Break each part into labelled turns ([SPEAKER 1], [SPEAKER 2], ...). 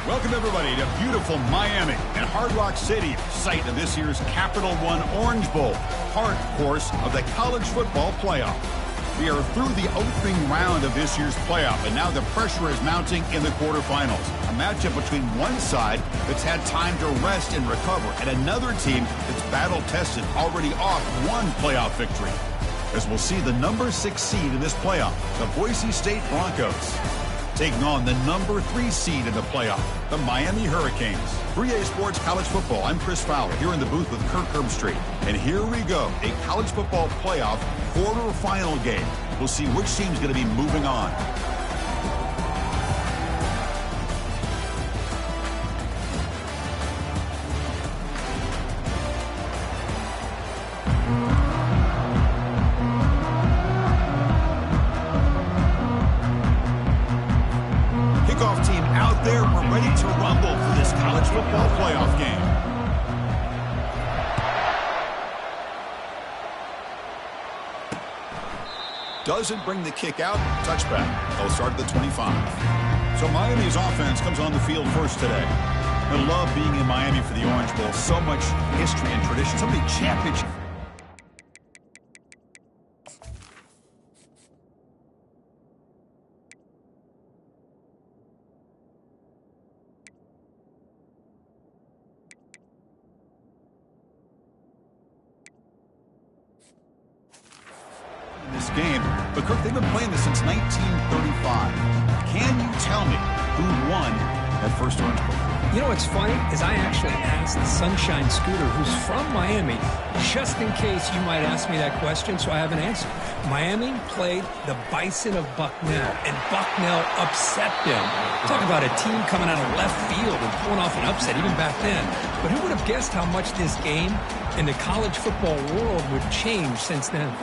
[SPEAKER 1] Welcome, everybody, to beautiful Miami and Hard Rock Stadium, site of this year's Capital One Orange Bowl, part, of course, of the college football playoff. We are through the opening round of this year's playoff, and now the pressure is mounting in the quarterfinals. A matchup between one side that's had time to rest and recover, and another team that's battle-tested, already off one playoff victory. As we'll see the number 6 seed in this playoff, the Boise State Broncos, taking on the number 3 seed in the playoff, the Miami Hurricanes. 3A Sports College Football, I'm Chris Fowler, here in the booth with Kirk Herbstreit. And here we go, a college football playoff quarterfinal game. We'll see which team's going to be moving on. Doesn't bring the kick out. Touchback. They'll start at the 25. So Miami's offense comes on the field first today. I love being in Miami for the Orange Bowl. So much history and tradition. So many championships. Game, but Kirk, they've been playing this since 1935. Can you tell me who won that first Orange Bowl?
[SPEAKER 2] You know what's funny is I actually asked the Sunshine Scooter, who's from Miami, just in case you might ask me that question, so I have an answer. Miami played the Bison of Bucknell, and Bucknell upset them. Talk about a team coming out of left field and pulling off an upset even back then. But who would have guessed how much this game in the college football world would change since then?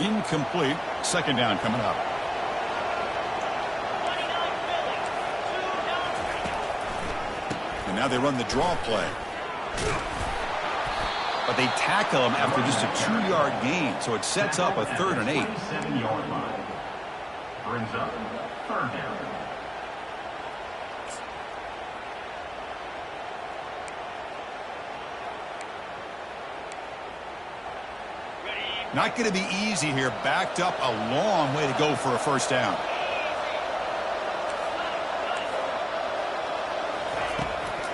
[SPEAKER 1] Incomplete. Second down coming up. And now they run the draw play. But they tackle him after just a 2-yard gain, so it sets up a 3rd and 8.
[SPEAKER 3] 7-yard line. Brings up 3rd down.
[SPEAKER 1] Not going to be easy here. Backed up a long way to go for a first down.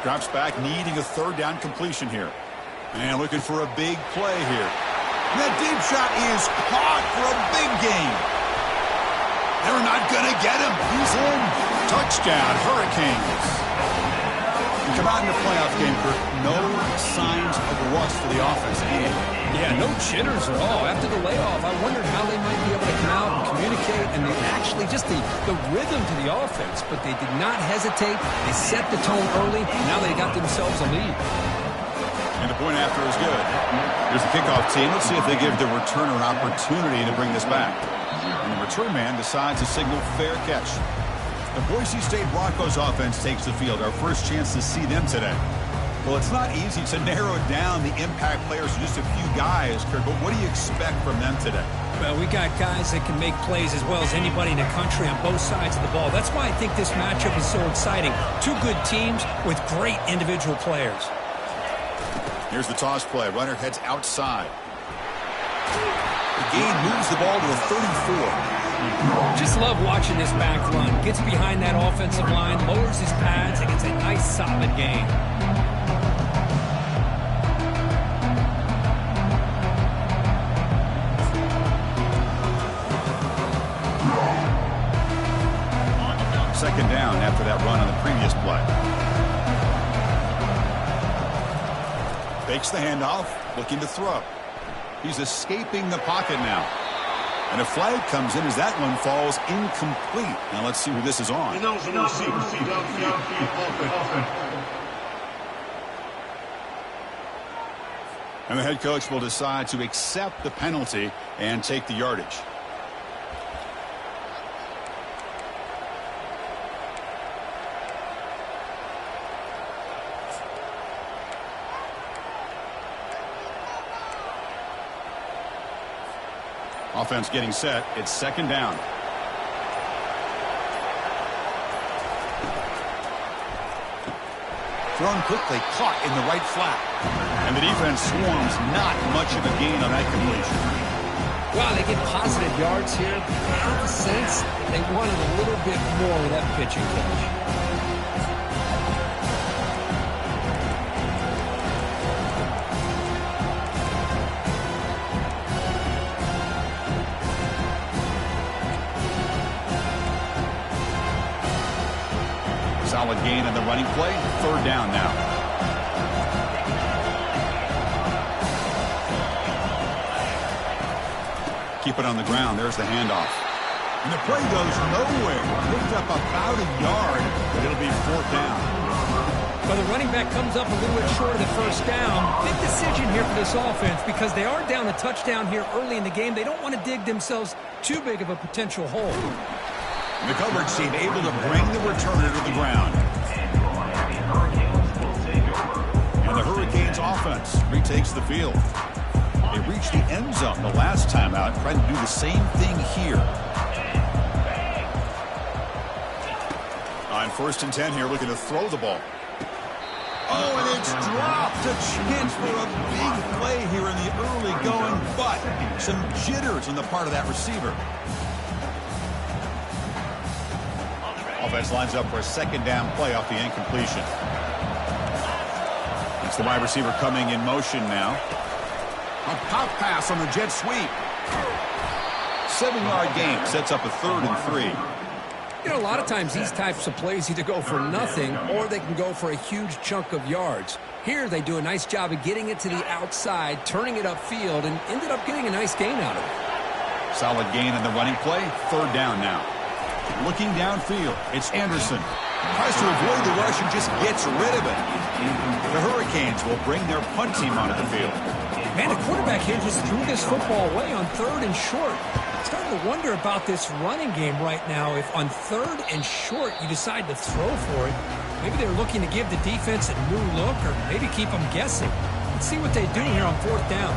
[SPEAKER 1] Drops back, needing a 3rd down completion here. And looking for a big play here. And that deep shot is caught for a big gain. They're not going to get him. He's in. Touchdown, Hurricanes. Come out in the playoff game, Kirk. No signs of rust for the offense.
[SPEAKER 2] Yeah, no jitters at all. After the layoff, I wondered how they might be able to come out and communicate, and they actually just the rhythm to the offense, but they did not hesitate. They set the tone early, and now they got themselves a lead.
[SPEAKER 1] And the point after is good. Here's the kickoff team. Let's see if they give the returner an opportunity to bring this back. And the return man decides to signal fair catch. The Boise State Broncos offense takes the field. Our first chance to see them today. Well, it's not easy to narrow down the impact players to just a few guys, Kirk, but what do you expect from them today?
[SPEAKER 2] Well, we got guys that can make plays as well as anybody in the country on both sides of the ball. That's why I think this matchup is so exciting. Two good teams with great individual players.
[SPEAKER 1] Here's the toss play. Runner heads outside. The gain moves the ball to the 34.
[SPEAKER 2] Just love watching this back run. Gets behind that offensive line, lowers his pads, and gets a nice solid gain.
[SPEAKER 1] Second down after that run on the previous play. Fakes the handoff, looking to throw. He's escaping the pocket now. And a flag comes in as that one falls incomplete. Now let's see who this is on. And the head coach will decide to accept the penalty and take the yardage. Offense getting set. It's second down. Thrown quickly, caught in the right flat. And the defense swarms, not much of a gain on that completion.
[SPEAKER 2] Wow, they get positive yards here. I have the sense they wanted a little bit more with that pitch and catch.
[SPEAKER 1] Solid gain in the running play. Third down now. Keep it on the ground. There's the handoff. And the play goes nowhere. Picked up about a yard, but it'll be fourth down.
[SPEAKER 2] Well, the running back comes up a little bit short of the first down. Big decision here for this offense because they are down a touchdown here early in the game. They don't want to dig themselves too big of a potential hole.
[SPEAKER 1] The coverage team able to bring the returner to the ground. And the Hurricanes offense retakes the field. They reached the end zone the last time out, trying to do the same thing here. On 1st and 10 here, looking to throw the ball. Oh, and it's dropped. A chance for a big play here in the early going, but some jitters on the part of that receiver. Offense lines up for a second down play off the incompletion. It's the wide receiver coming in motion now. A pop pass on the jet sweep. 7-yard gain sets up a 3rd and 3.
[SPEAKER 2] You know, a lot of times these types of plays either go for nothing or they can go for a huge chunk of yards. Here they do a nice job of getting it to the outside, turning it upfield, and ended up getting a nice gain out of it.
[SPEAKER 1] Solid gain in the running play. 3rd down now. Looking downfield, it's Anderson. Tries to avoid the rush and just gets rid of it. The Hurricanes will bring their punt team onto the field.
[SPEAKER 2] Man, the quarterback here just threw this football away on 3rd and short. Starting to wonder about this running game right now. If on 3rd and short you decide to throw for it, maybe they're looking to give the defense a new look or maybe keep them guessing. Let's see what they do here on 4th down.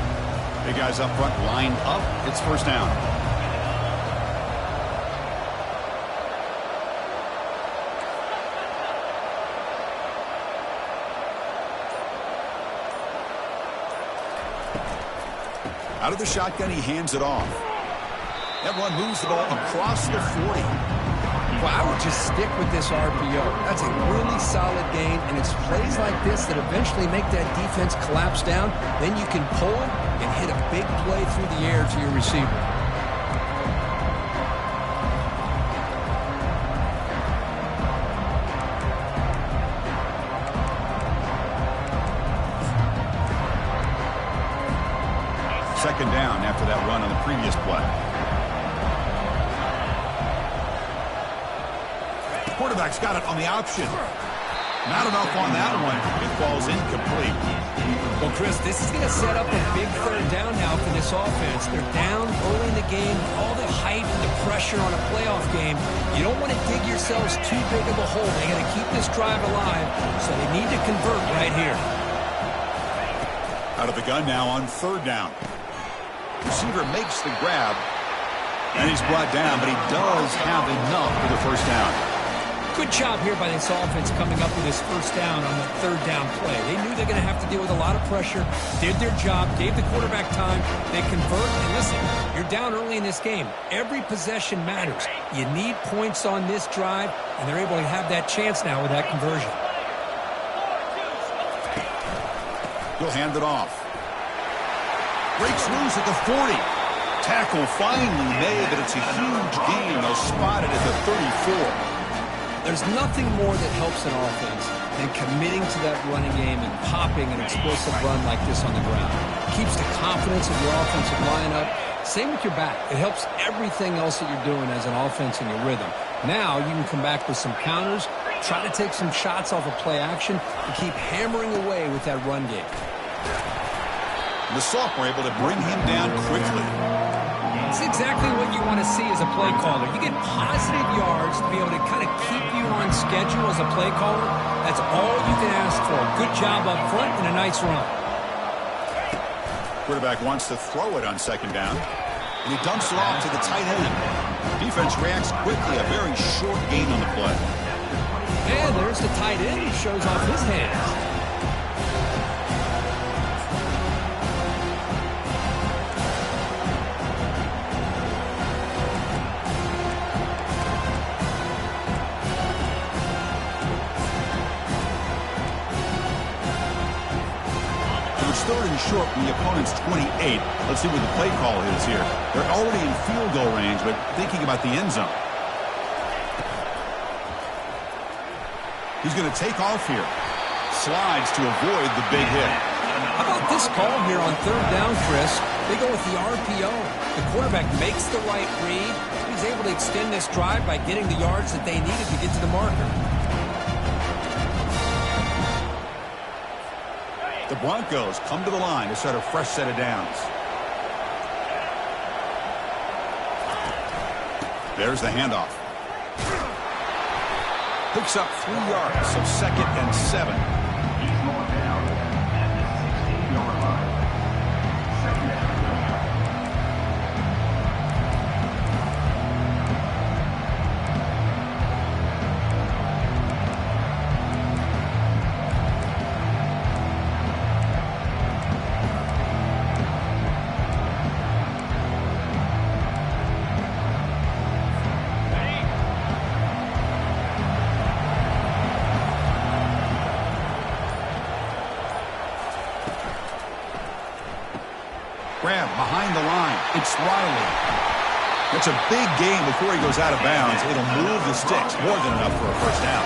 [SPEAKER 1] Big guys up front lined up. It's 1st down. Out of the shotgun, he hands it off. That one moves the ball across the 40.
[SPEAKER 2] Well, I would just stick with this RPO. That's a really solid gain, and it's plays like this that eventually make that defense collapse down. Then you can pull it and hit a big play through the air to your receiver.
[SPEAKER 1] Second down after that run on the previous play. Quarterback's got it on the option. Not enough on that one. It falls incomplete.
[SPEAKER 2] Well, Chris, this is going to set up a big 3rd down now for this offense. They're down early in the game. All the hype and the pressure on a playoff game. You don't want to dig yourselves too big of a hole. They got to keep this drive alive, so they need to convert right here.
[SPEAKER 1] Out of the gun now on 3rd down. Receiver makes the grab, and he's brought down, but he does have enough for the 1st down.
[SPEAKER 2] Good job here by this offense coming up with this first down on the third down play. They knew they're going to have to deal with a lot of pressure, did their job, gave the quarterback time, they convert, and listen, you're down early in this game. Every possession matters. You need points on this drive, and they're able to have that chance now with that conversion.
[SPEAKER 1] He'll hand it off. Breaks loose at the 40. Tackle finally made, but it's a huge gain. They'll spot it at the 34.
[SPEAKER 2] There's nothing more that helps an offense than committing to that running game and popping an explosive run like this on the ground. Keeps the confidence of your offensive lineup. Same with your back. It helps everything else that you're doing as an offense in your rhythm. Now you can come back with some counters, try to take some shots off of play action, and keep hammering away with that run game.
[SPEAKER 1] The sophomore able to bring him down quickly.
[SPEAKER 2] It's exactly what you want to see as a play caller. You get positive yards to be able to kind of keep you on schedule as a play caller. That's all you can ask for. Good job up front and a nice run.
[SPEAKER 1] Quarterback wants to throw it on second down, and he dumps it off to the tight end. Defense reacts quickly. A very short gain on the play.
[SPEAKER 2] And there's the tight end who shows off his hands.
[SPEAKER 1] Third and short from the opponent's 28. Let's see what the play call is here. They're already in field goal range, but thinking about the end zone. He's going to take off here. Slides to avoid the big hit.
[SPEAKER 2] How about this call here on third down, Chris? They go with the RPO. The quarterback makes the right read. He's able to extend this drive by getting the yards that they needed to get to the marker.
[SPEAKER 1] The Broncos come to the line to start a fresh set of downs. There's the handoff. Picks up 3 yards, so 2nd and 7.
[SPEAKER 3] He's going down at the 16-yard line. 2nd down.
[SPEAKER 1] Grab behind the line. It's Riley. It's a big gain before he goes out of bounds. It'll move the sticks. More than enough for a first down.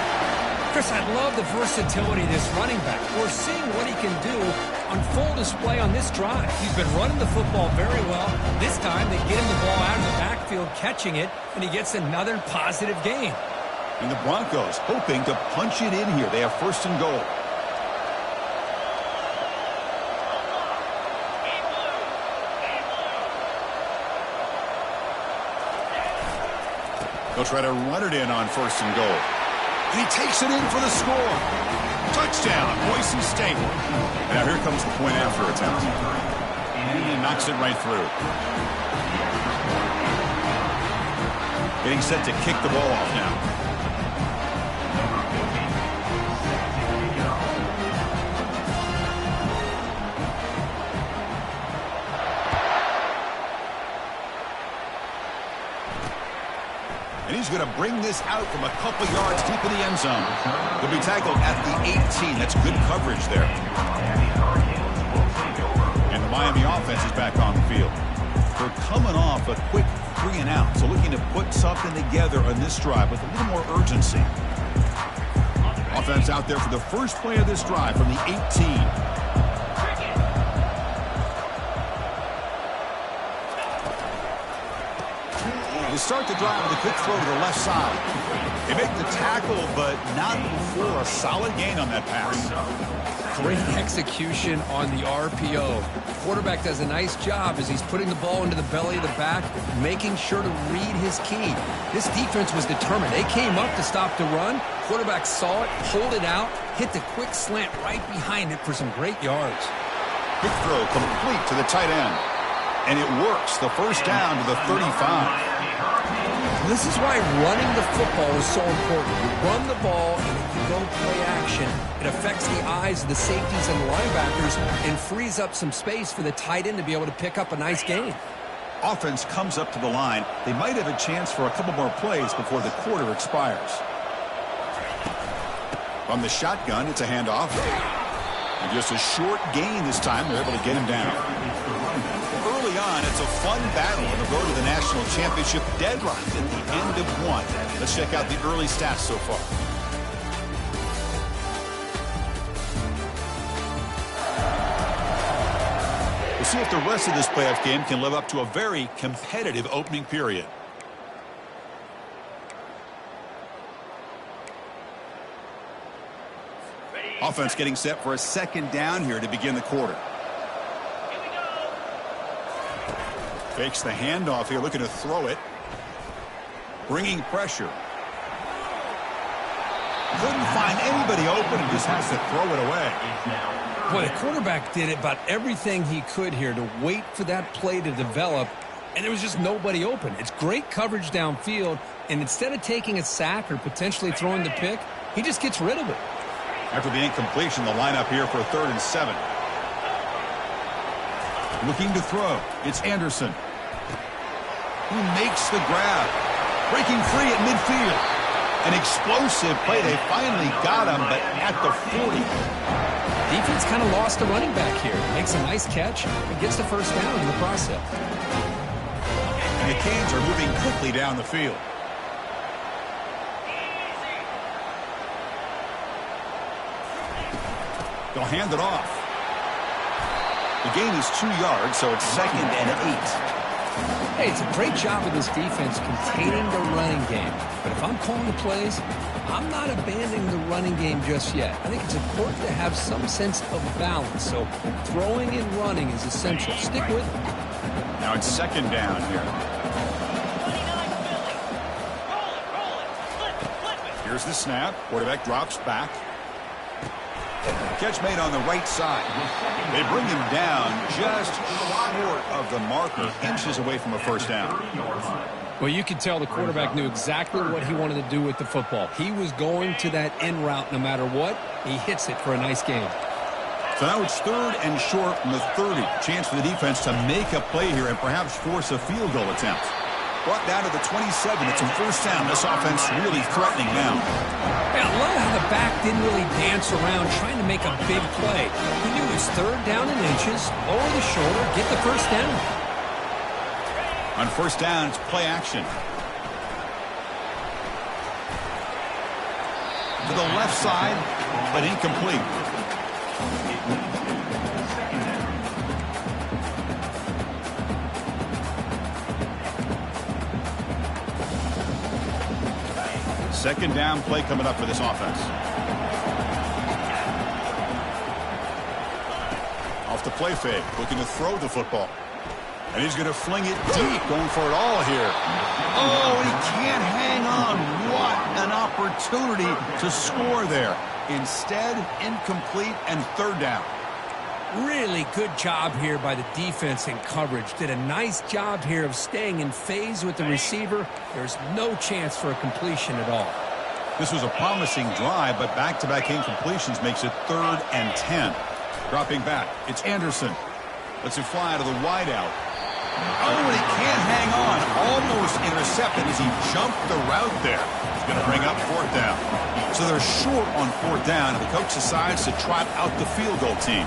[SPEAKER 2] Chris, I love the versatility of this running back. We're seeing what he can do on full display on this drive. He's been running the football very well. This time they get him the ball out of the backfield, catching it, and he gets another positive gain.
[SPEAKER 1] And the Broncos hoping to punch it in here. They have 1st and goal. They'll try to run it in on 1st and goal. And he takes it in for the score. Touchdown, Boise State. And now here comes the point after attempt. And he knocks it right through. Getting set to kick the ball off now. And he's going to bring this out from a couple yards deep in the end zone. He'll be tackled at the 18. That's good coverage there. And the Miami offense is back on the field. They're coming off a quick 3 and out, so looking to put something together on this drive with a little more urgency. Offense out there for the first play of this drive from the 18. They start the drive with a quick throw to the left side. They make the tackle, but not before a solid gain on that pass.
[SPEAKER 2] Great execution on the RPO. Quarterback does a nice job as he's putting the ball into the belly of the back, making sure to read his key. This defense was determined. They came up to stop the run. Quarterback saw it, pulled it out, hit the quick slant right behind it for some great yards.
[SPEAKER 1] Quick throw complete to the tight end. And it works. The first down to the 35.
[SPEAKER 2] Well, this is why running the football is so important. You run the ball, and if you go play action, it affects the eyes of the safeties and the linebackers and frees up some space for the tight end to be able to pick up a nice gain.
[SPEAKER 1] Offense comes up to the line. They might have a chance for a couple more plays before the quarter expires. From the shotgun, it's a handoff. And just a short gain this time. They're able to get him down. Early on, it's a fun battle on the road to the national championship. Deadlocked at the end of one. Let's check out the early stats so far. We'll see if the rest of this playoff game can live up to a very competitive opening period. Offense getting set for a second down here to begin the quarter. Fakes the handoff here, looking to throw it. Bringing pressure. Couldn't find anybody open and just has to throw it away.
[SPEAKER 2] Boy, the quarterback did about everything he could here to wait for that play to develop, and there was just nobody open. It's great coverage downfield, and instead of taking a sack or potentially throwing the pick, he just gets rid of it.
[SPEAKER 1] After the incompletion, the lineup here for a 3rd and 7. Looking to throw. It's Anderson, who makes the grab. Breaking free at midfield. An explosive play. They finally got him, but at the 40.
[SPEAKER 2] Defense kind of lost the running back here. Makes a nice catch and gets the first down in the process.
[SPEAKER 1] And the Canes are moving quickly down the field. They'll hand it off. The gain is 2 yards, so it's 2nd and 8.
[SPEAKER 2] Hey, it's a great job of this defense containing the running game. But if I'm calling the plays, I'm not abandoning the running game just yet. I think it's important to have some sense of balance. So throwing and running is essential. Stick with it.
[SPEAKER 1] Now it's 2nd down here. Here's the snap. Quarterback drops back. Catch made on the right side. They bring him down just short of the marker, inches away from a first down.
[SPEAKER 2] Well, you can tell the quarterback knew exactly what he wanted to do with the football. He was going to that end route no matter what. He hits it for a nice gain.
[SPEAKER 1] So now it's 3rd and short from the 30. Chance for the defense to make a play here and perhaps force a field goal attempt. Brought down to the 27. It's a first down. This offense really threatening now.
[SPEAKER 2] Hey, I love how the back didn't really dance around trying to make a big play. He knew his 3rd down in inches, lower the shoulder, get the first down.
[SPEAKER 1] On first down, it's play action. To the left side, but incomplete. Second down play coming up for this offense. Off the play fake, looking to throw the football. And he's going to fling it deep, going for it all here. Oh, he can't hang on. What an opportunity to score there. Instead, incomplete and 3rd down.
[SPEAKER 2] Really good job here by the defense in coverage. Did a nice job here of staying in phase with the receiver. There's no chance for a completion at all.
[SPEAKER 1] This was a promising drive, but back-to-back incompletions makes it 3rd and 10. Dropping back, it's Anderson. Lets it fly to the wideout. Oh, and he can't hang on. Almost intercepted as he jumped the route there. He's going to bring up 4th down. So they're short on 4th down, and the coach decides to trot out the field goal team.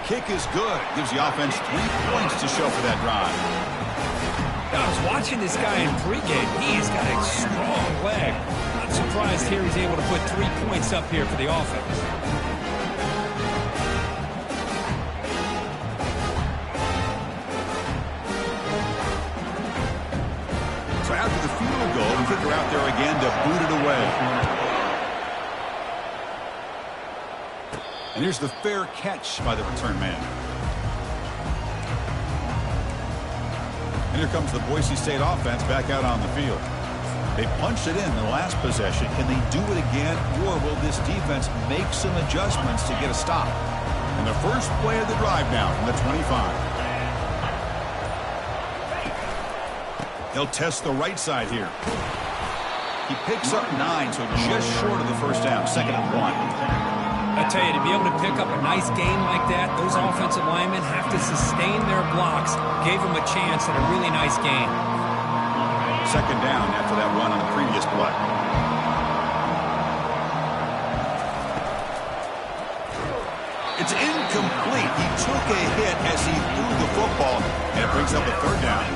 [SPEAKER 1] Kick is good. Gives the offense 3 points to show for that drive.
[SPEAKER 2] Now, I was watching this guy in pregame. He's got a strong leg. Not surprised here he's able to put 3 points up here for the offense.
[SPEAKER 1] So after the field goal, the kicker out there again to boot it away. And here's the fair catch by the return man. And here comes the Boise State offense back out on the field. They punched it in the last possession. Can they do it again, or will this defense make some adjustments to get a stop? And the first play of the drive now from the 25. He'll test the right side here. He picks up 9, so just short of the first down. 2nd and 1.
[SPEAKER 2] I tell you, to be able to pick up a nice game like that, those offensive linemen have to sustain their blocks. Gave him a chance at a really nice game.
[SPEAKER 1] 2nd down after that run on the previous play. It's incomplete. He took a hit as he threw the football, and it brings up a 3rd down.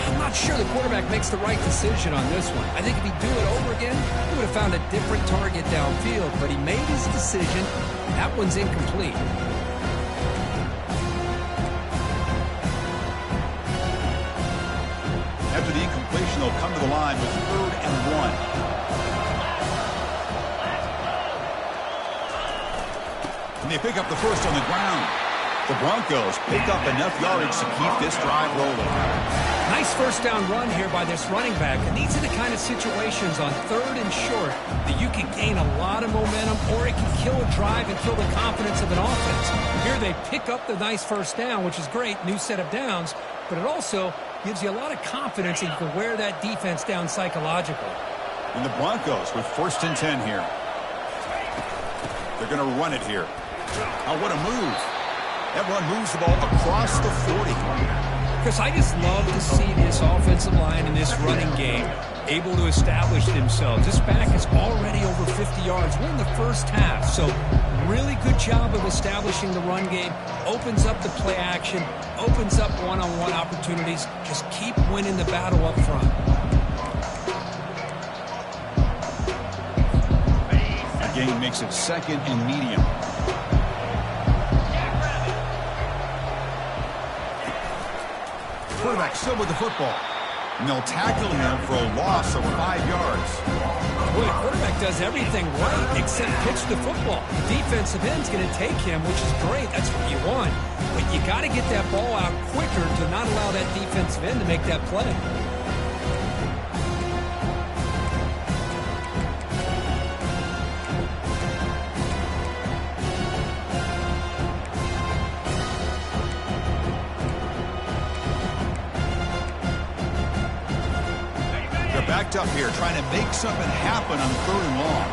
[SPEAKER 2] I'm not sure the quarterback makes the right decision on this one. I think if he'd do it over again, he would have found a different target downfield, but he made his decision. That one's incomplete.
[SPEAKER 1] After the incompletion, they'll come to the line with 3rd and 1. And they pick up the first on the ground. The Broncos pick up enough yardage to keep this drive rolling.
[SPEAKER 2] Nice first down run here by this running back. And these are the kind of situations on 3rd and short that you can gain a lot of momentum, or it can kill a drive and kill the confidence of an offense. Here they pick up the nice first down, which is great, new set of downs, but it also gives you a lot of confidence that you can wear that defense down psychologically.
[SPEAKER 1] And the Broncos with 1st and 10 here. They're going to run it here. Oh, what a move. That run moves the ball across the 40.
[SPEAKER 2] Chris, I just love to see this offensive line in this running game able to establish themselves. This back is already over 50 yards. We're in the first half, so really good job of establishing the run game. Opens up the play action, opens up one-on-one opportunities. Just keep winning the battle up front.
[SPEAKER 1] The game makes it 2nd and medium. Quarterback still with the football. And they'll tackle him for a loss of 5 yards.
[SPEAKER 2] Boy, the quarterback does everything right except pitch the football. The defensive end's going to take him, which is great. That's what you want. But you got to get that ball out quicker to not allow that defensive end to make that play.
[SPEAKER 1] Backed up here, trying to make something happen on 3rd and long.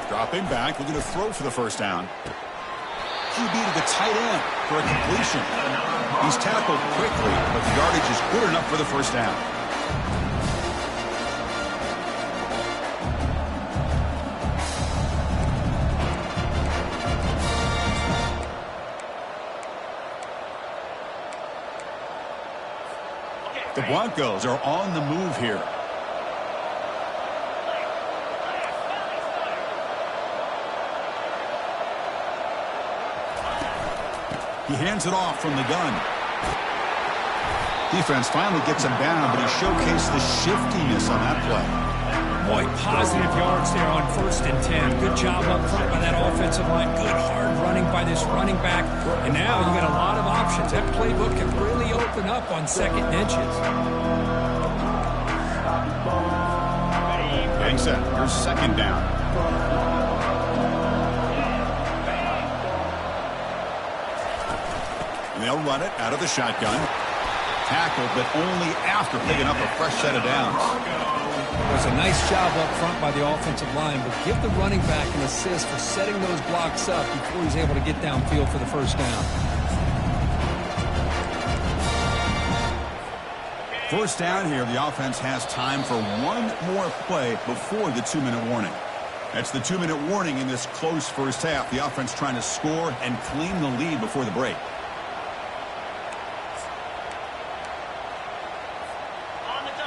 [SPEAKER 1] Dropping back, looking to throw for the first down. QB to the tight end for a completion. He's tackled quickly, but the yardage is good enough for the first down. The Broncos are on the move here. He hands it off from the gun. Defense finally gets him down, but he showcased the shiftiness on that play.
[SPEAKER 2] Boy, positive yards there on 1st and 10. Good job up front by that offensive line. Good hard running by this running back. And now you got a lot of options. That playbook can really open up on 2nd and inches.
[SPEAKER 1] Gang set. Here's 2nd down. And they'll run it out of the shotgun. Tackled, but only after picking up a fresh set of downs.
[SPEAKER 2] It was a nice job up front by the offensive line, but give the running back an assist for setting those blocks up before he's able to get downfield for the first down.
[SPEAKER 1] First down here, the offense has time for one more play before the 2-minute warning. That's the 2-minute warning in this close first half. The offense trying to score and claim the lead before the break.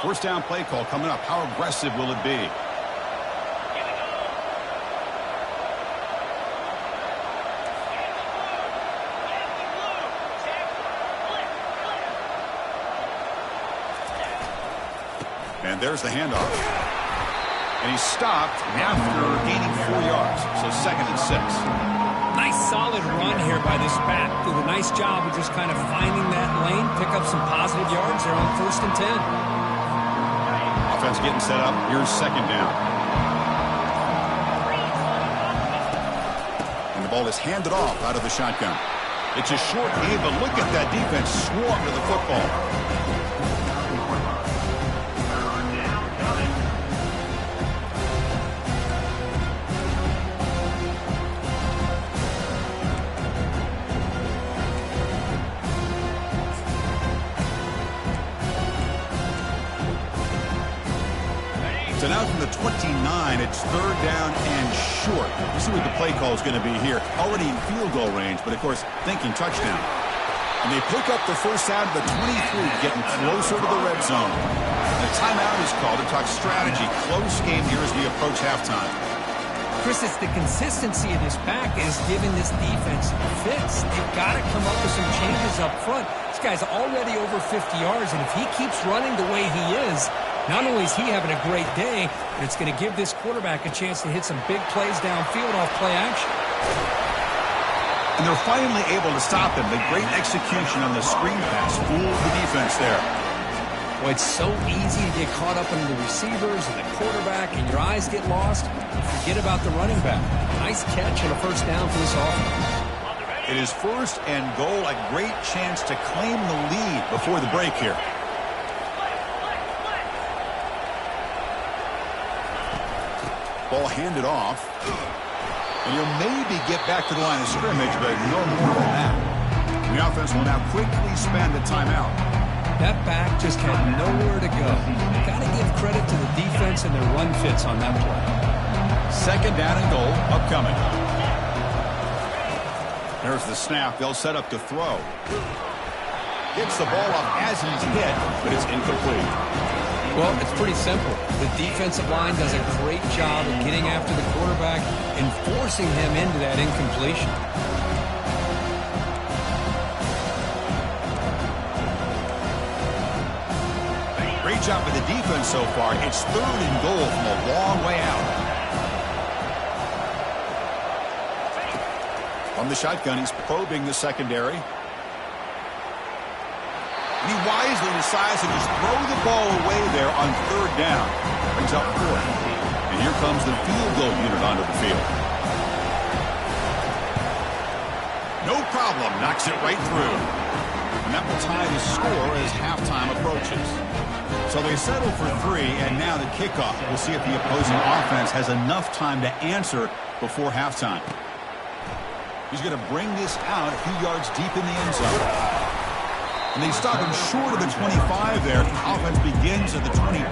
[SPEAKER 1] First down play call coming up. How aggressive will it be? And there's the handoff. And he's stopped after gaining 4 yards. So 2nd and 6.
[SPEAKER 2] Nice solid run here by this back. Did a nice job of just kind of finding that lane, pick up some positive yards there on 1st and 10.
[SPEAKER 1] Offense getting set up. Here's 2nd down. And the ball is handed off out of the shotgun. It's a short game, but look at that defense swarm to the football. coming from the 29. It's third down and short. We'll see what the play call is going to be here. Already in field goal range, but of course, thinking touchdown. And they pick up the first out of the 23, getting closer to the red zone. The timeout is called to talk strategy. Close game here as we approach halftime.
[SPEAKER 2] Chris, it's the consistency of this back is giving this defense fits. They've got to come up with some changes up front. This guy's already over 50 yards, and if he keeps running the way he is, not only is he having a great day, but it's going to give this quarterback a chance to hit some big plays downfield off play action.
[SPEAKER 1] And they're finally able to stop him. The great execution on the screen pass fooled the defense there.
[SPEAKER 2] Well, it's so easy to get caught up in the receivers and the quarterback, and your eyes get lost. Forget about the running back. Nice catch and a first down for this offense.
[SPEAKER 1] It is first and goal, a great chance to claim the lead before the break here. Ball handed off. And he'll maybe get back to the line of scrimmage, but no more than that. The offense will now quickly spend the timeout.
[SPEAKER 2] That back just had nowhere to go. Got to give credit to the defense and their run fits on that play.
[SPEAKER 1] Second down and goal upcoming. There's the snap. They'll set up to throw. Gets the ball off as he's hit, but it's incomplete.
[SPEAKER 2] Well, it's pretty simple. The defensive line does a great job of getting after the quarterback and forcing him into that incompletion.
[SPEAKER 1] Great job with the defense so far. It's third and goal from a long way out. From the shotgun, he's probing the secondary. And he wisely decides to just throw the ball away there on third down. Brings up fourth. And here comes the field goal unit onto the field. No problem. Knocks it right through. And that will tie the score as halftime approaches. So they settle for 3, and now the kickoff. We'll see if the opposing offense has enough time to answer before halftime. He's going to bring this out a few yards deep in the end zone. And they stop him short of the 25 there. The offense begins at the 22.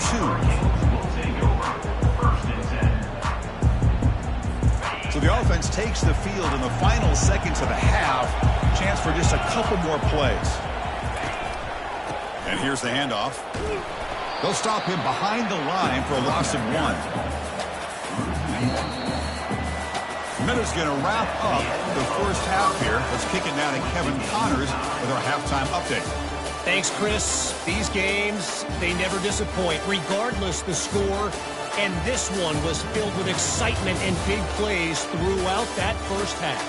[SPEAKER 1] So the offense takes the field in the final seconds of the half. Chance for just a couple more plays. And here's the handoff. They'll stop him behind the line for a loss of 1. Miller's going to wrap up the first half here. Let's kick it now to Kevin Connors with our halftime update.
[SPEAKER 4] Thanks, Chris. These games, they never disappoint, regardless the score. And this one was filled with excitement and big plays throughout that first half.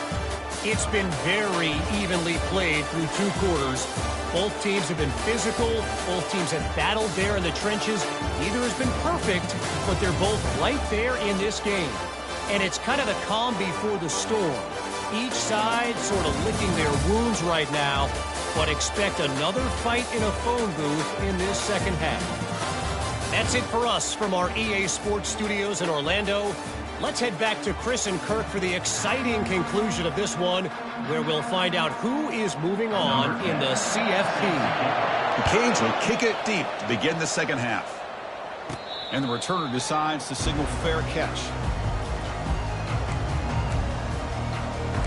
[SPEAKER 4] It's been very evenly played through 2 quarters. Both teams have been physical. Both teams have battled there in the trenches. Neither has been perfect, but they're both right there in this game. And it's kind of the calm before the storm. Each side sort of licking their wounds right now, but expect another fight in a phone booth in this second half. That's it for us from our EA Sports Studios in Orlando. Let's head back to Chris and Kirk for the exciting conclusion of this one, where we'll find out who is moving on in the CFP.
[SPEAKER 1] The Canes will kick it deep to begin the second half. And the returner decides to signal fair catch.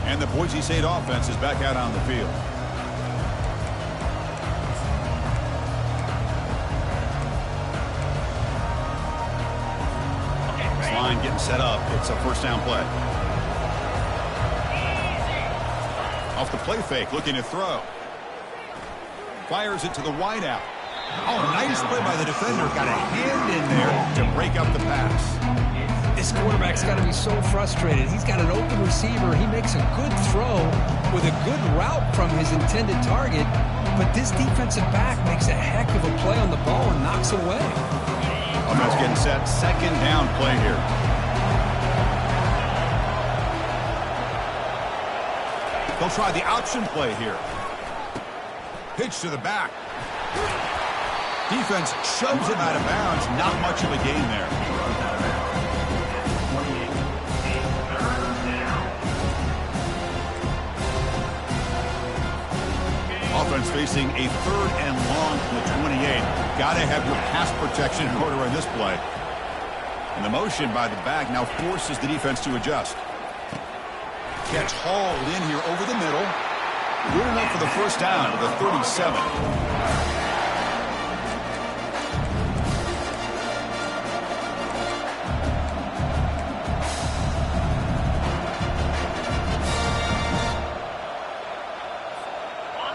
[SPEAKER 1] And the Boise State offense is back out on the field. This line getting set up. It's a first down play. Off the play fake, looking to throw. Fires it to the wideout. Oh, nice play by the defender. Got a hand in there to break up the pass.
[SPEAKER 2] This quarterback's got to be so frustrated. He's got an open receiver. He makes a good throw with a good route from his intended target, but this defensive back makes a heck of a play on the ball and knocks it away.
[SPEAKER 1] Offense getting set. Second down play here. They'll try the option play here. Pitch to the back. Defense shoves him out of bounds. Not much of a gain there. Offense facing a third and long from the 28. Got to have your pass protection in order in this play. And the motion by the back now forces the defense to adjust. Gets hauled in here over the middle. Good enough for the first down to the 37.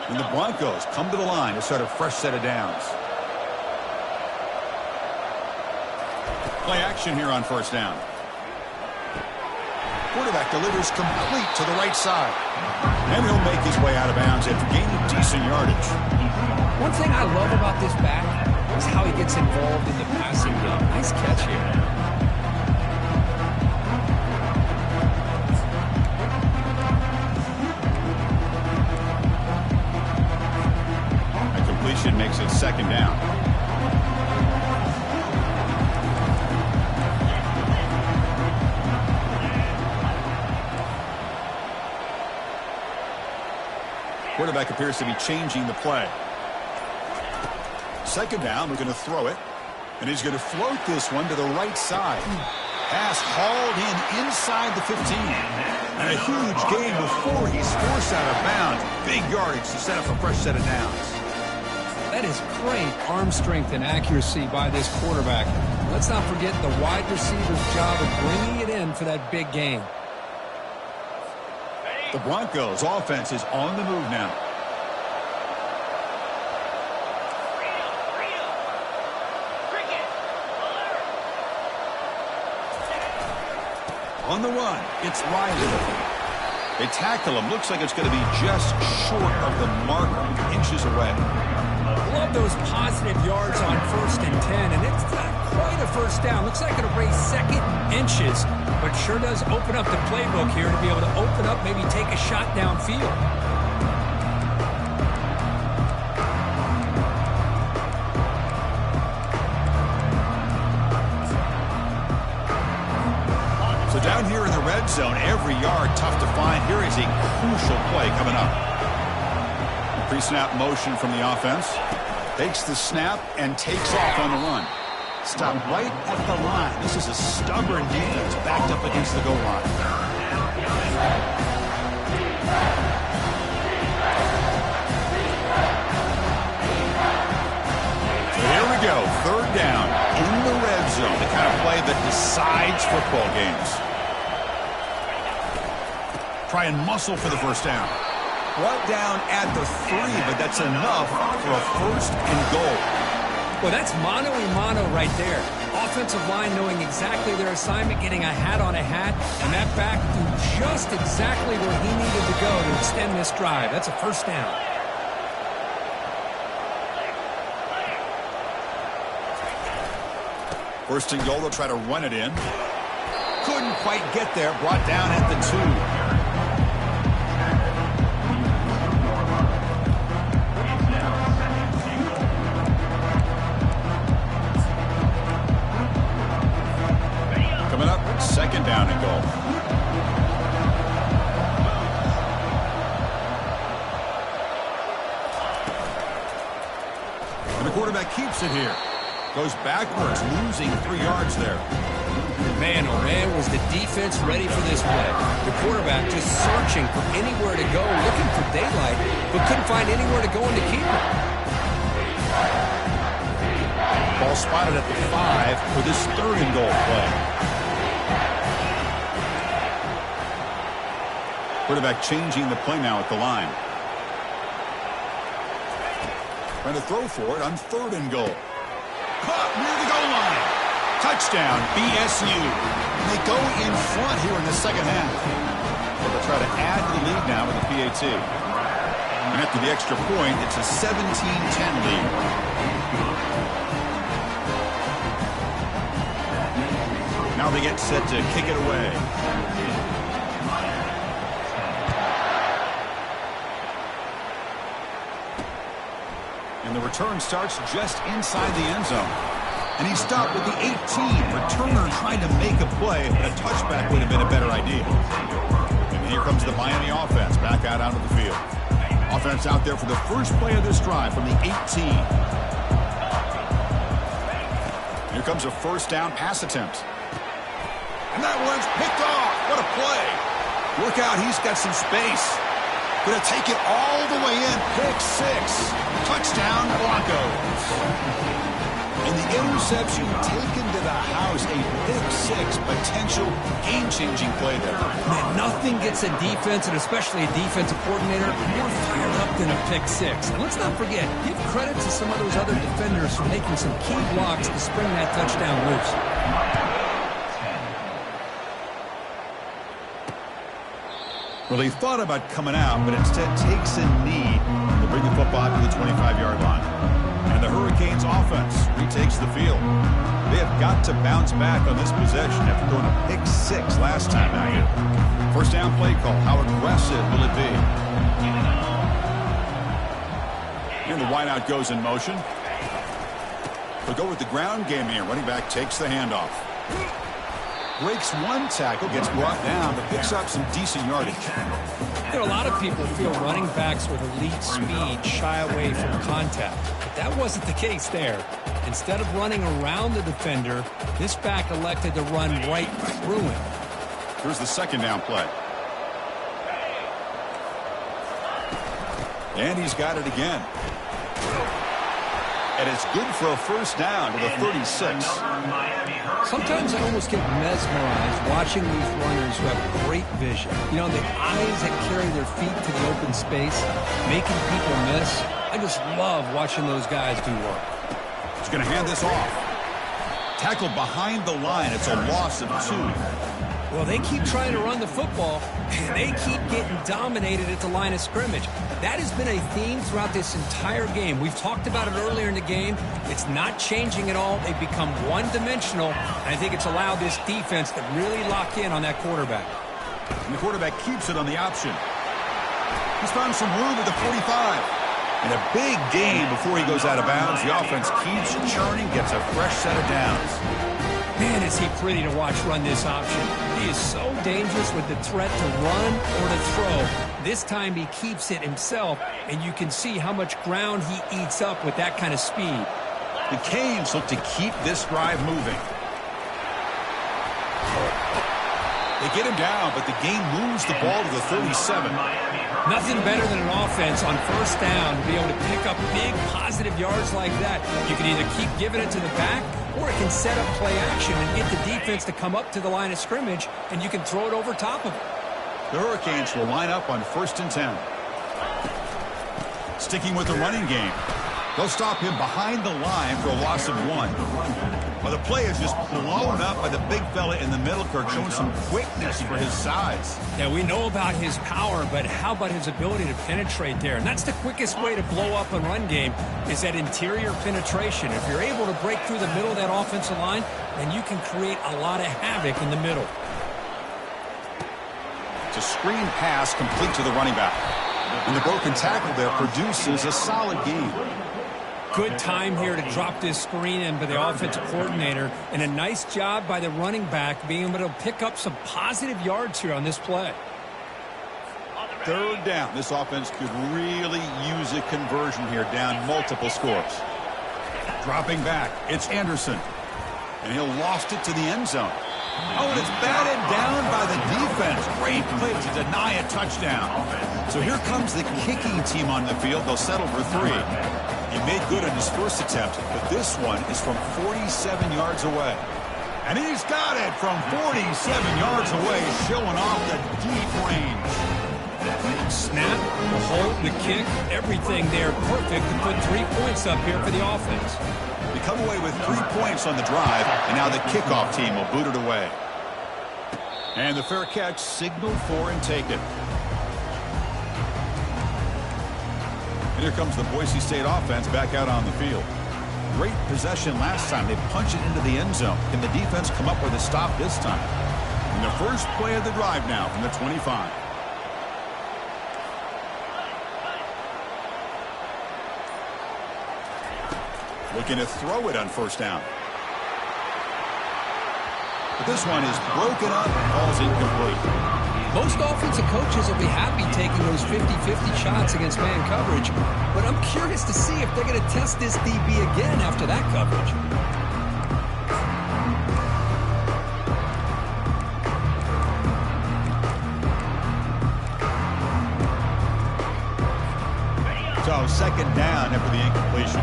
[SPEAKER 1] And the Broncos come to the line to start a fresh set of downs. Play action here on first down. Quarterback delivers complete to the right side. And he'll make his way out of bounds after gaining decent yardage.
[SPEAKER 2] One thing I love about this back is how he gets involved in the passing game. Nice catch here.
[SPEAKER 1] Makes it second down. Quarterback appears to be changing the play. Second down, we're going to throw it. And he's going to float this one to the right side. Pass hauled in inside the 15. And a huge gain before he's forced out of bounds. Big yardage to set up a fresh set of downs.
[SPEAKER 2] That is great arm strength and accuracy by this quarterback. Let's not forget the wide receiver's job of bringing it in for that big gain.
[SPEAKER 1] The Broncos offense is on the move now. On the run, it's Riley. They tackle him. Looks like it's going to be just short of the marker, inches away.
[SPEAKER 2] Love those positive yards on 1st and 10, and it's not quite a first down. Looks like it'll raise second inches, but sure does open up the playbook here to be able to open up, maybe take a shot downfield.
[SPEAKER 1] So down here in the red zone, every yard tough to find. Here is a crucial play coming up. Pre-snap motion from the offense. Takes the snap and takes off on the run. Stop right at the line. This is a stubborn defense backed up against the goal line. So here we go. Third down in the red zone. The kind of play that decides football games. Try and muscle for the first down. Brought down at the 3, but that's enough for a first and goal.
[SPEAKER 2] Well, that's mano-a-mano right there. Offensive line knowing exactly their assignment, getting a hat on a hat, and that back threw just exactly where he needed to go to extend this drive. That's a first down.
[SPEAKER 1] First and goal, they'll try to run it in. Couldn't quite get there. Brought down at the 2. Second down and goal. And the quarterback keeps it here. Goes backwards, losing 3 yards there.
[SPEAKER 2] Man, oh man, was the defense ready for this play. The quarterback just searching for anywhere to go, looking for daylight, but couldn't find anywhere to go in to keep it.
[SPEAKER 1] Ball spotted at the 5 for this third and goal play. Quarterback changing the play now at the line. Trying to throw for it on third and goal. Caught near the goal line. Touchdown, BSU. They go in front here in the second half. They'll try to add to the lead now with the PAT. And after the extra point, it's a 17-10 lead. Now they get set to kick it away. And the return starts just inside the end zone. And he stopped with the 18. Returner trying to make a play, but a touchback would have been a better idea. And here comes the Miami offense back out onto the field. Offense out there for the first play of this drive from the 18. Here comes a first down pass attempt. And that one's picked off. What a play. Look out, he's got some space. Going to take it all the way in. Pick six. Touchdown, Broncos. And the interception taken to the house. A pick six. Potential game-changing play there.
[SPEAKER 2] Man, nothing gets a defense, and especially a defensive coordinator, more fired up than a pick six. And let's not forget, give credit to some of those other defenders for making some key blocks to spring that touchdown loose.
[SPEAKER 1] Well, he thought about coming out, but instead takes a knee to bring the football to the 25-yard line. And the Hurricanes offense retakes the field. They have got to bounce back on this possession after throwing a pick six last time out here. First down play call. How aggressive will it be? And the wideout goes in motion. They'll go with the ground game here. Running back takes the handoff. Breaks one tackle, gets brought down, but picks up some decent yardage.
[SPEAKER 2] There are a lot of people feel running backs with elite speed shy away from contact. But that wasn't the case there. Instead of running around the defender, this back elected to run right through him.
[SPEAKER 1] Here's the second down play. And he's got it again. And it's good for a first down to the 36.
[SPEAKER 2] Sometimes I almost get mesmerized watching these runners who have great vision. You know, the eyes that carry their feet to the open space, making people miss. I just love watching those guys do work.
[SPEAKER 1] He's going to hand this off. Tackled behind the line. It's a loss of 2.
[SPEAKER 2] Well, they keep trying to run the football, and they keep getting dominated at the line of scrimmage. That has been a theme throughout this entire game. We've talked about it earlier in the game. It's not changing at all. They've become one-dimensional, and I think it's allowed this defense to really lock in on that quarterback.
[SPEAKER 1] And the quarterback keeps it on the option. He's found some room at the 45. And a big gain before he goes out of bounds. The offense keeps churning, gets a fresh set of downs.
[SPEAKER 2] Man, is he pretty to watch run this option. He is so dangerous with the threat to run or to throw. This time he keeps it himself, and you can see how much ground he eats up with that kind of speed.
[SPEAKER 1] The Canes look to keep this drive moving. They get him down, but the game moves the ball to the 37.
[SPEAKER 2] Nothing better than an offense on first down to be able to pick up big positive yards like that. You can either keep giving it to the back, or it can set up play action and get the defense to come up to the line of scrimmage, and you can throw it over top of it.
[SPEAKER 1] The Hurricanes will line up on 1st and 10. Sticking with the running game. They'll stop him behind the line for a loss of 1. Well, the play is just blown up by the big fella in the middle, Kirk, showing some quickness for his size.
[SPEAKER 2] Yeah, we know about his power, but how about his ability to penetrate there? And that's the quickest way to blow up a run game, is that interior penetration. If you're able to break through the middle of that offensive line, then you can create a lot of havoc in the middle.
[SPEAKER 1] It's a screen pass complete to the running back. And the broken tackle there produces a solid game.
[SPEAKER 2] Good time here to drop this screen in by the offensive coordinator, and a nice job by the running back being able to pick up some positive yards here on this play.
[SPEAKER 1] 3rd down. This offense could really use a conversion here, down multiple scores. Dropping back, it's Anderson. And he'll lost it to the end zone. Oh, and it's batted down by the defense. Great play to deny a touchdown. So here comes the kicking team on the field. They'll settle for 3. He made good on his first attempt, but this one is from 47 yards away. And he's got it from 47 yards away, showing off the deep range.
[SPEAKER 2] Snap, the hold, the kick, everything there perfect to put 3 points up here for the offense.
[SPEAKER 1] They come away with 3 points on the drive, and now the kickoff team will boot it away. And the fair catch signaled for and taken. And here comes the Boise State offense back out on the field. Great possession last time. They punch it into the end zone. Can the defense come up with a stop this time? And the first play of the drive now from the 25. Looking to throw it on first down. But this one is broken up and falls incomplete.
[SPEAKER 2] Most offensive coaches will be happy taking those 50-50 shots against man coverage, but I'm curious to see if they're going to test this DB again after that coverage.
[SPEAKER 1] now second down after the incompletion.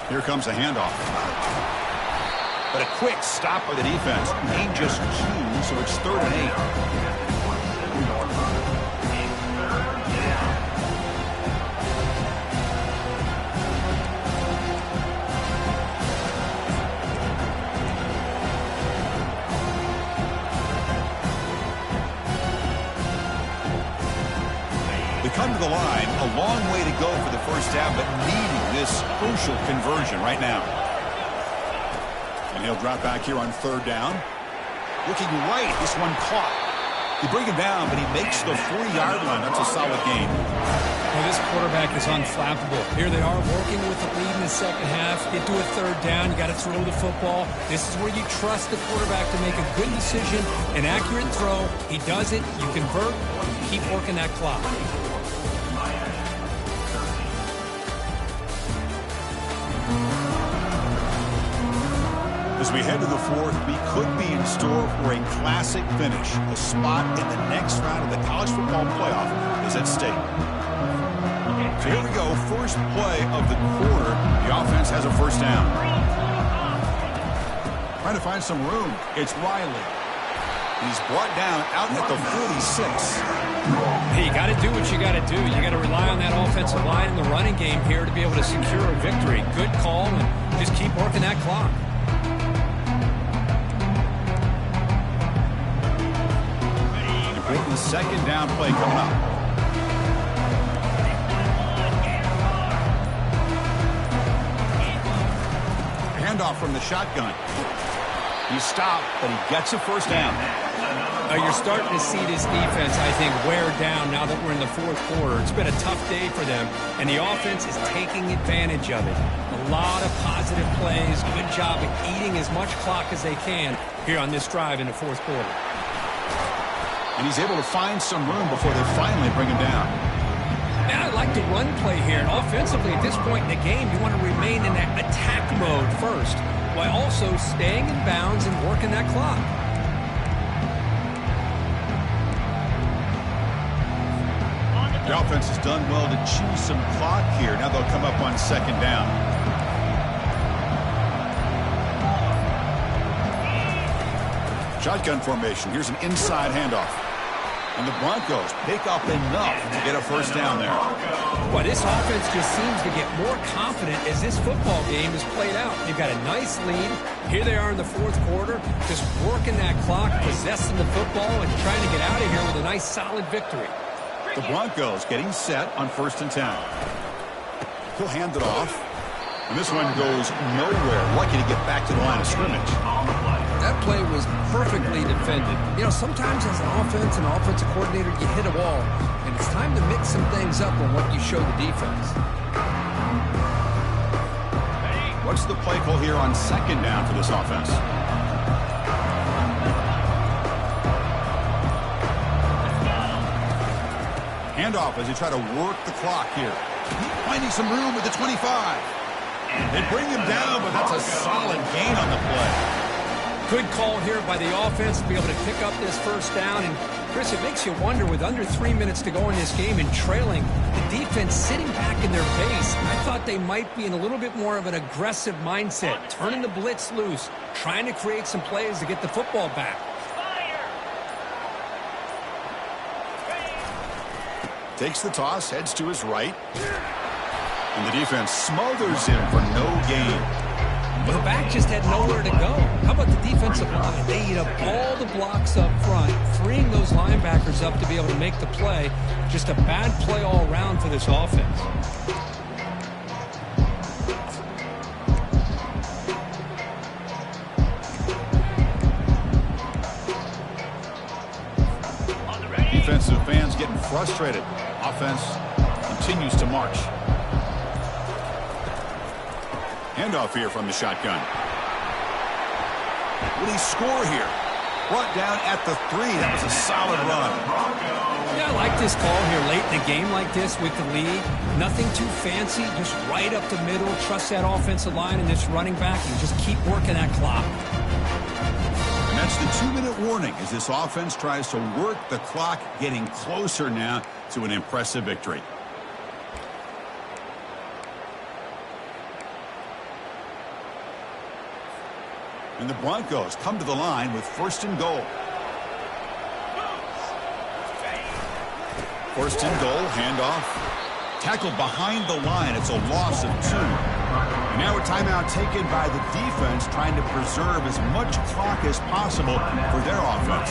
[SPEAKER 1] Here comes a handoff. But a quick stop by the defense. Gain just 2, so it's 3rd and 8. They come to the line, a long way to go for the first down, but needing this crucial conversion right now. And he'll drop back here on 3rd down. Looking right, this one caught. He bring him down, but he makes the 4-yard line. That's a solid gain.
[SPEAKER 2] Well, this quarterback is unflappable. Here they are working with the lead in the second half. Get to a 3rd down. You got to throw the football. This is where you trust the quarterback to make a good decision, an accurate throw. He does it. You convert. Keep working that clock.
[SPEAKER 1] As we head to the 4th, we could be in store for a classic finish. A spot in the next round of the college football playoff is at stake. So here we go. First play of the quarter. The offense has a first down. Trying to find some room. It's Riley. He's brought down out at the 46.
[SPEAKER 2] Hey, you got to do what you got to do. You got to rely on that offensive line in the running game here to be able to secure a victory. Good call, and just keep working that clock.
[SPEAKER 1] The second down play coming up. Handoff from the shotgun. He stopped, but he gets a first down.
[SPEAKER 2] You're starting to see this defense, I think, wear down now that we're in the 4th quarter. It's been a tough day for them, and the offense is taking advantage of it. A lot of positive plays. Good job of eating as much clock as they can here on this drive in the 4th quarter.
[SPEAKER 1] And he's able to find some room before they finally bring him down.
[SPEAKER 2] And I like the run play here. And offensively, at this point in the game, you want to remain in that attack mode first, while also staying in bounds and working that clock.
[SPEAKER 1] The offense has done well to chew some clock here. Now they'll come up on second down. Shotgun formation. Here's an inside handoff. And the Broncos pick up enough to get a first down there.
[SPEAKER 2] Well, this offense just seems to get more confident as this football game is played out. They've got a nice lead. Here they are in the 4th quarter, just working that clock, possessing the football, and trying to get out of here with a nice, solid victory.
[SPEAKER 1] The Broncos getting set on 1st and 10. He'll hand it off. And this one goes nowhere. Lucky to get back to the line of scrimmage.
[SPEAKER 2] That play was perfectly defended. You know, sometimes as an offense and offensive coordinator, you hit a wall, and it's time to mix some things up on what you show the defense.
[SPEAKER 1] What's the play call here on second down for this offense? Handoff as they try to work the clock here. Finding some room at the 25. They bring him down, but that's a solid gain on the play.
[SPEAKER 2] Good call here by the offense to be able to pick up this first down. And, Chris, it makes you wonder, with under 3 minutes to go in this game and trailing, the defense sitting back in their base. I thought they might be in a little bit more of an aggressive mindset, turning the blitz loose, trying to create some plays to get the football back.
[SPEAKER 1] Takes the toss, heads to his right. And the defense smothers him for no gain.
[SPEAKER 2] Well, the back just had nowhere to go. How about the defensive line? They eat up all the blocks up front, freeing those linebackers up to be able to make the play. Just a bad play all around for this offense. Defensive fans getting frustrated. Offense continues to march. Handoff here from the shotgun. Will he score here? Brought down at the 3. That was a solid run. Yeah, I like this call here late in a game like this with the lead. Nothing too fancy, just right up the middle. Trust that offensive line and this running back and just keep working that clock.
[SPEAKER 1] And that's the 2-minute warning. morning as this offense tries to work the clock, getting closer now to an impressive victory. And the Broncos come to the line with 1st and goal. 1st and goal, handoff. Tackled behind the line. It's a loss of 2. And now a timeout taken by the defense, trying to preserve as much clock as possible for their offense.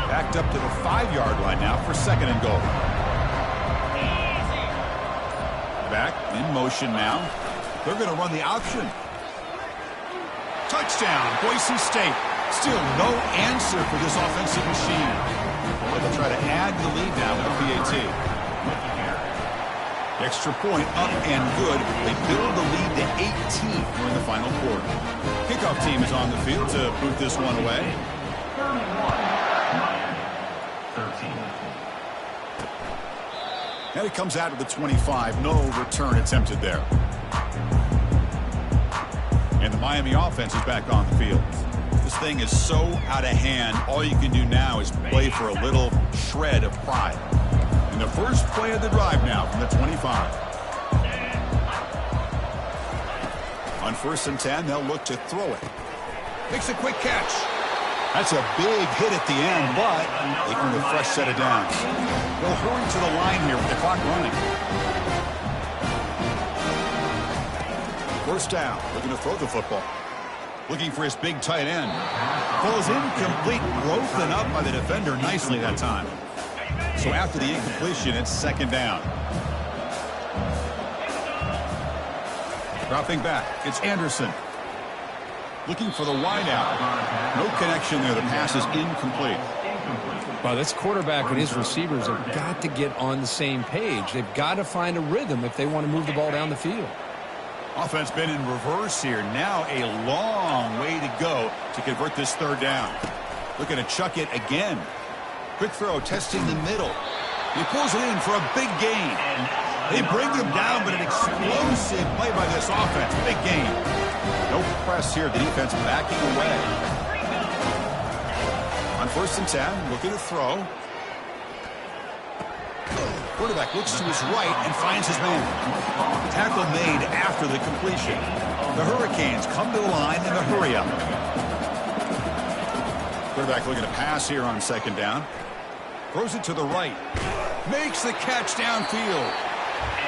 [SPEAKER 1] Backed up to the 5-yard line now for 2nd and goal. Back in motion now. They're going to run the option. Touchdown, Boise State. Still no answer for this offensive machine. But they'll try to add the lead now with PAT. Extra point up and good. They build the lead to 18 during the final quarter. Kickoff team is on the field to boot this one away.
[SPEAKER 3] 13.
[SPEAKER 1] And it comes out of the 25. No return attempted there. And the Miami offense is back on the field. This thing is so out of hand. All you can do now is play for a little shred of pride. And the first play of the drive now from the 25. On 1st and 10, they'll look to throw it. Makes a quick catch. That's a big hit at the end, but they earn a fresh set of downs. They'll hurry to the line here with the clock running. 1st down, looking to throw the football. Looking for his big tight end. Falls incomplete, broken up by the defender nicely that time. So after the incompletion, it's 2nd down. Dropping back, it's Anderson. Looking for the wide out. No connection there. The pass is incomplete.
[SPEAKER 2] Well, this quarterback and his receivers have got to get on the same page. They've got to find a rhythm if they want to move the ball down the field.
[SPEAKER 1] Offense been in reverse here. Now a long way to go to convert this 3rd down. Looking to chuck it again. Quick throw, testing the middle. He pulls it in for a big gain. They bring him down, but an explosive play by this offense. Big gain. No press here. The defense backing away. On 1st and 10, looking to throw. Quarterback looks to his right and finds his man. Tackle made after the completion. The Hurricanes come to the line in the hurry up. Quarterback looking to pass here on 2nd down. Throws it to the right. Makes the catch downfield.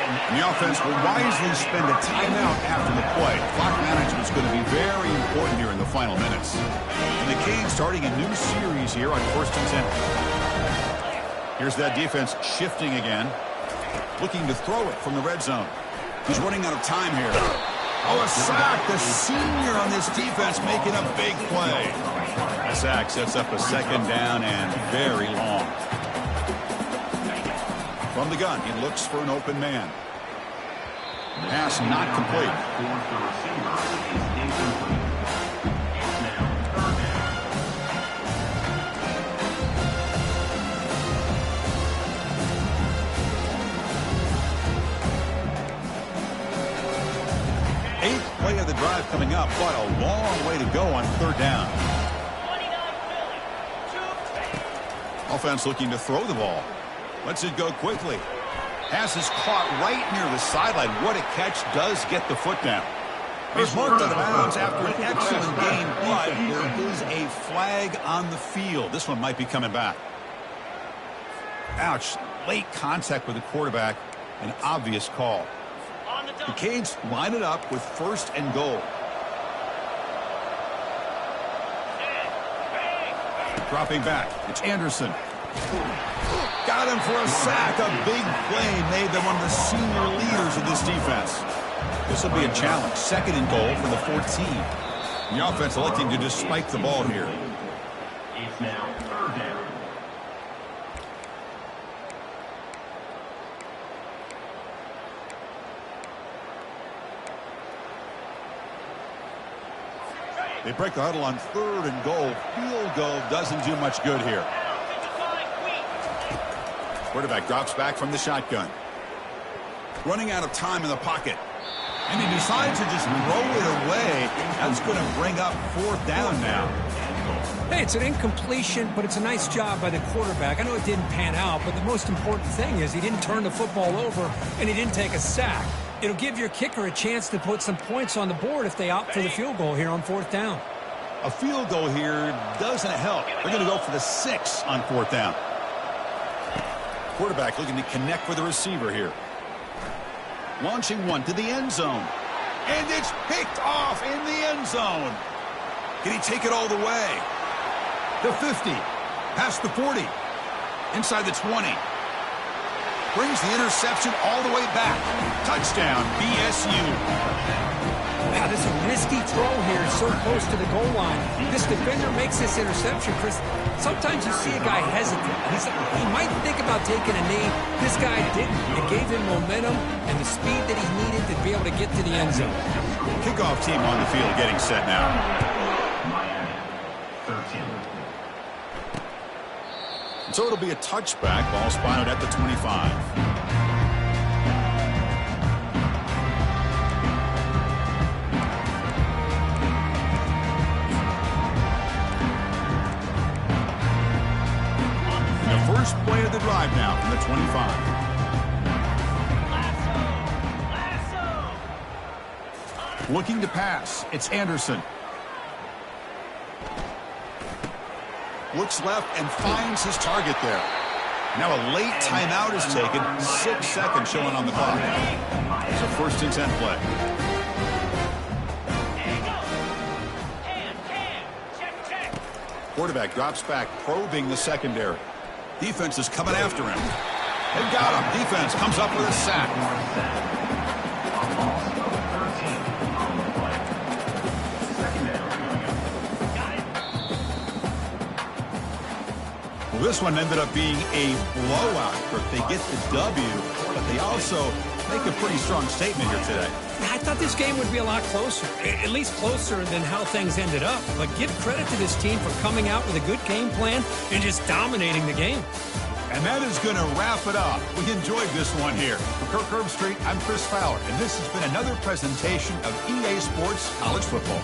[SPEAKER 1] And the offense will wisely spend a timeout after the play. Clock management is going to be very important here in the final minutes. And the Canes starting a new series here on 1st and 10. Here's that defense shifting again. Looking to throw it from the red zone. He's running out of time here. Oh, a sack. The senior on this defense making a big play. A sack sets up a 2nd down and very long. From the gun, he looks for an open man. Pass not complete. Eighth play of the drive coming up, but a long way to go on 3rd down. Offense looking to throw the ball. Lets it go quickly. Pass is caught right near the sideline. What a catch. Does get the foot down. He's marked out of bounds after an excellent game, but there is a flag on the field. This one might be coming back. Ouch. Late contact with the quarterback. An obvious call. The Canes line it up with 1st and goal. Dropping back. It's Anderson. Got him for a sack. A big play made them one of the senior leaders of this defense. This will be a challenge. 2nd and goal for the 14. The offense electing to just spike the ball here.
[SPEAKER 3] It's now 3rd down.
[SPEAKER 1] They break the huddle on 3rd and goal. Field goal doesn't do much good here. Quarterback drops back from the shotgun. Running out of time in the pocket. And he decides to just throw it away. That's going to bring up 4th down now.
[SPEAKER 2] Hey, it's an incompletion, but it's a nice job by the quarterback. I know it didn't pan out, but the most important thing is he didn't turn the football over and he didn't take a sack. It'll give your kicker a chance to put some points on the board if they opt for the field goal here on 4th down.
[SPEAKER 1] A field goal here doesn't help. They're going to go for the 6 on 4th down. Quarterback looking to connect with the receiver here. Launching one to the end zone. And it's picked off in the end zone. Can he take it all the way? The 50. Past the 40. Inside the 20. Brings the interception all the way back. Touchdown, BSU.
[SPEAKER 2] Wow, this is a risky throw here, so close to the goal line. This defender makes this interception, Chris. Sometimes you see a guy hesitate. He might think about taking a knee. This guy didn't. It gave him momentum and the speed that he needed to be able to get to the end zone.
[SPEAKER 1] Kickoff team on the field getting set now.
[SPEAKER 3] Miami, 13.
[SPEAKER 1] So it'll be a touchback. Ball spotted at the 25. First play of the drive now from the 25. Looking to pass. It's Anderson. Looks left and finds his target there. Now a late timeout is taken. 6 seconds showing on the clock. So 1st and 10 play. Quarterback drops back, probing the secondary. Defense is coming after him. They've got him. Defense comes up with a sack. Well, this one ended up being a blowout. They get the W, but they also make a pretty strong statement here today.
[SPEAKER 2] I thought this game would be a lot closer, at least closer than how things ended up. But give credit to this team for coming out with a good game plan and just dominating the game.
[SPEAKER 1] And that is going to wrap it up. We enjoyed this one here. For Kirk Herbstreit, I'm Chris Fowler, and this has been another presentation of EA Sports College Football.